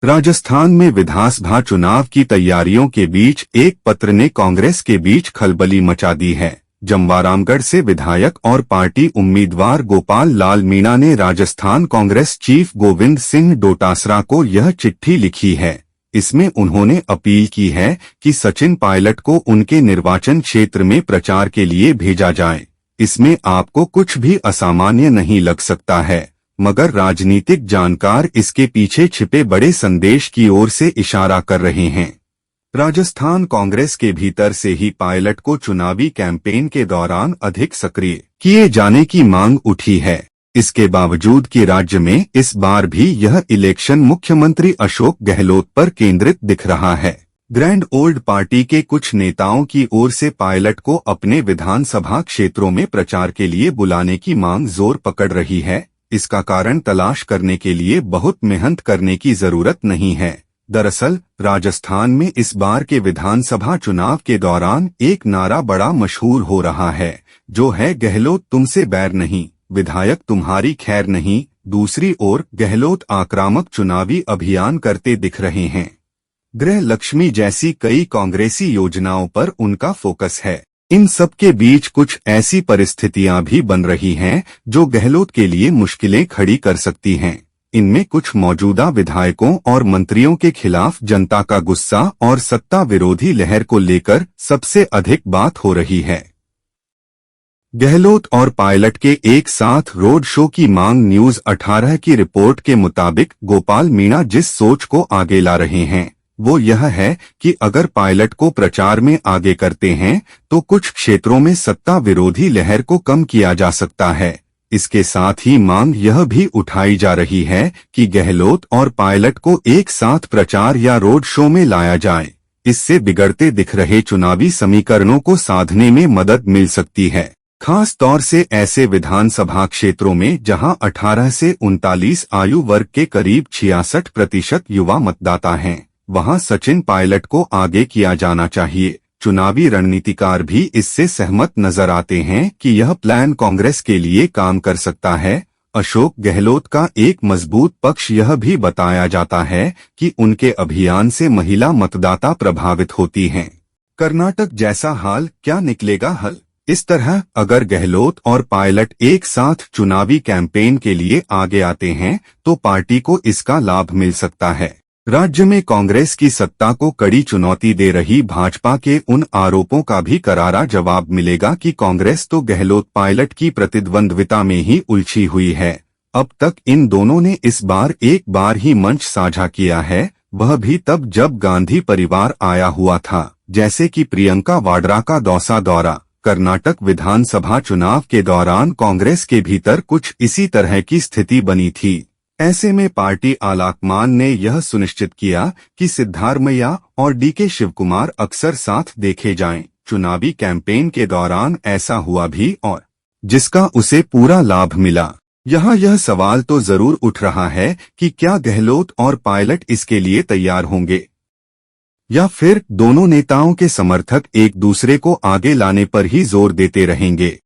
राजस्थान में विधानसभा चुनाव की तैयारियों के बीच एक पत्र ने कांग्रेस के बीच खलबली मचा दी है। जमवारामगढ़ से विधायक और पार्टी उम्मीदवार गोपाल लाल मीणा ने राजस्थान कांग्रेस चीफ गोविंद सिंह डोटासरा को यह चिट्ठी लिखी है। इसमें उन्होंने अपील की है कि सचिन पायलट को उनके निर्वाचन क्षेत्र में प्रचार के लिए भेजा जाए। इसमें आपको कुछ भी असामान्य नहीं लग सकता है, मगर राजनीतिक जानकार इसके पीछे छिपे बड़े संदेश की ओर से इशारा कर रहे हैं। राजस्थान कांग्रेस के भीतर से ही पायलट को चुनावी कैंपेन के दौरान अधिक सक्रिय किए जाने की मांग उठी है। इसके बावजूद कि राज्य में इस बार भी यह इलेक्शन मुख्यमंत्री अशोक गहलोत पर केंद्रित दिख रहा है। ग्रैंड ओल्ड पार्टी के कुछ नेताओं की ओर से पायलट को अपने विधानसभा क्षेत्रों में प्रचार के लिए बुलाने की मांग जोर पकड़ रही है। इसका कारण तलाश करने के लिए बहुत मेहनत करने की जरूरत नहीं है। दरअसल राजस्थान में इस बार के विधानसभा चुनाव के दौरान एक नारा बड़ा मशहूर हो रहा है, जो है गहलोत तुमसे बैर नहीं, विधायक तुम्हारी खैर नहीं। दूसरी ओर गहलोत आक्रामक चुनावी अभियान करते दिख रहे हैं। गृह लक्ष्मी जैसी कई कांग्रेसी योजनाओं पर उनका फोकस है। इन सब के बीच कुछ ऐसी परिस्थितियां भी बन रही हैं जो गहलोत के लिए मुश्किलें खड़ी कर सकती हैं। इनमें कुछ मौजूदा विधायकों और मंत्रियों के खिलाफ जनता का गुस्सा और सत्ता विरोधी लहर को लेकर सबसे अधिक बात हो रही है। गहलोत और पायलट के एक साथ रोड शो की मांग न्यूज 18 की रिपोर्ट के मुताबिक गोपाल मीणा जिस सोच को आगे ला रहे हैं वो यह है कि अगर पायलट को प्रचार में आगे करते हैं तो कुछ क्षेत्रों में सत्ता विरोधी लहर को कम किया जा सकता है। इसके साथ ही मांग यह भी उठाई जा रही है कि गहलोत और पायलट को एक साथ प्रचार या रोड शो में लाया जाए। इससे बिगड़ते दिख रहे चुनावी समीकरणों को साधने में मदद मिल सकती है, खास तौर से ऐसे विधानसभा क्षेत्रों में जहां 18 से 39 आयु वर्ग के करीब 66% युवा मतदाता हैं। वहां सचिन पायलट को आगे किया जाना चाहिए। चुनावी रणनीतिकार भी इससे सहमत नजर आते हैं कि यह प्लान कांग्रेस के लिए काम कर सकता है। अशोक गहलोत का एक मजबूत पक्ष यह भी बताया जाता है कि उनके अभियान से महिला मतदाता प्रभावित होती हैं। कर्नाटक जैसा हाल क्या निकलेगा हल? इस तरह अगर गहलोत और पायलट एक साथ चुनावी कैंपेन के लिए आगे आते हैं तो पार्टी को इसका लाभ मिल सकता है। राज्य में कांग्रेस की सत्ता को कड़ी चुनौती दे रही भाजपा के उन आरोपों का भी करारा जवाब मिलेगा कि कांग्रेस तो गहलोत पायलट की प्रतिद्वंद्विता में ही उलझी हुई है। अब तक इन दोनों ने इस बार एक बार ही मंच साझा किया है, वह भी तब जब गांधी परिवार आया हुआ था। जैसे कि प्रियंका वाड्रा का दौसा दौरा। कर्नाटक विधानसभा चुनाव के दौरान कांग्रेस के भीतर कुछ इसी तरह की स्थिति बनी थी। ऐसे में पार्टी आलाकमान ने यह सुनिश्चित किया कि सिद्धारमैया और डीके शिवकुमार अक्सर साथ देखे जाएं। चुनावी कैंपेन के दौरान ऐसा हुआ भी और जिसका उसे पूरा लाभ मिला। यहाँ यह सवाल तो जरूर उठ रहा है कि क्या गहलोत और पायलट इसके लिए तैयार होंगे या फिर दोनों नेताओं के समर्थक एक दूसरे को आगे लाने पर ही जोर देते रहेंगे।